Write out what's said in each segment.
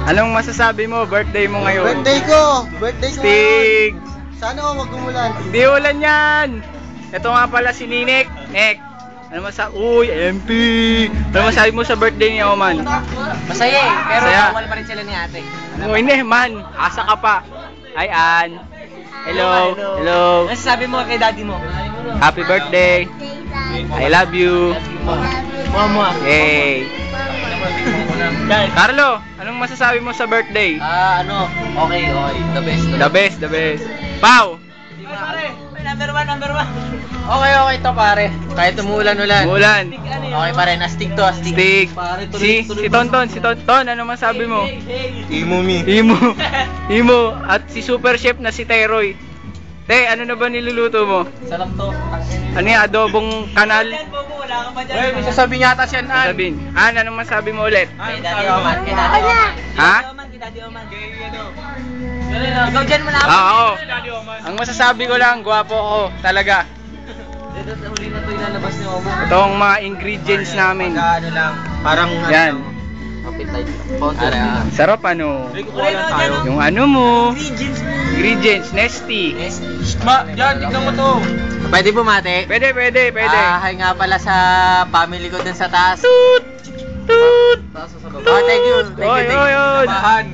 Anong masasabi mo? Birthday mo ngayon. Birthday ko Stig! Sana ako magumulan. Di ulan yan! Ito nga pala si Ninek. Nek! Ano masabi? Uy, MP! Ano masabi mo sa birthday ni Oman? Masaya eh, pero Masaya. bawal pa rin sila ni ate. Oh, hindi man. Asa ka pa. Hi, Ann. Hello. Hello. Ano sabi mo kay daddy mo? Happy birthday. I love you. Mama. Hey. Carlo, anong masasabi mo sa birthday? Okay. The best. The best. Pau! Number one. Okay to pare. Kahit umulan-ulan. Mulan. Okay pa rin, astig to, astig. Stig. Pare, Si Tonton, ano masabi mo? Imo mi. Imo. At si super chef na si Teroy. Te, ano na ba niluluto mo? Salam to. Ano yung adobong kanal? Wala ka pa dyan. Uy, may sasabihin yata siya An. Sabihin. Anong masabi mo ulit? Kay Daddy Oman, kay Daddy Oman. Ha? Kay Daddy Oman. Ikaw dyan mo na ako. Oo. Ang masasabi ko lang, gwapo ko. Talaga. Dito sa huli na to ilalabas ni Oman. Itong mga ingredients namin. Ano lang, parang Yan. Appetite. Sarap ano. kukuha lang tayo. Yung ano mo. Ingredients. Nesty. Yan, tignan mo to. Pwede bumate? Pwede. Hi nga pala sa family ko dun sa taas. Toot! Oh, thank you. Oy. Samahan.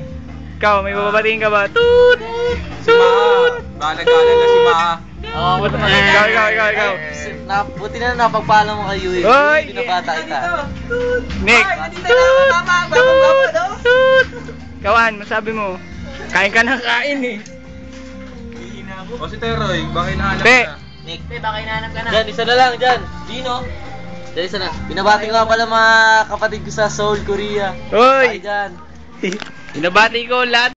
Ikaw, may babatiin ka ba? Toot! Si Maha. Gala-gala na si Maha. Oh, buti na. Ikaw. Buti na napagpala mo kay Yui. Hoy! Binabata kita. Nick! Toot! Kawan, masabi mo. Kain ka ng kain eh. O si Teroy, baka hinahanap Te. na. Nick, baka hinahanap ka na. Diyan, isa na lang, dyan. Dino. Diyan, isa na. Binabati ko nga pala mga kapatid ko sa Seoul, Korea. Hoy! Ay, dyan. Binabati ko lahat.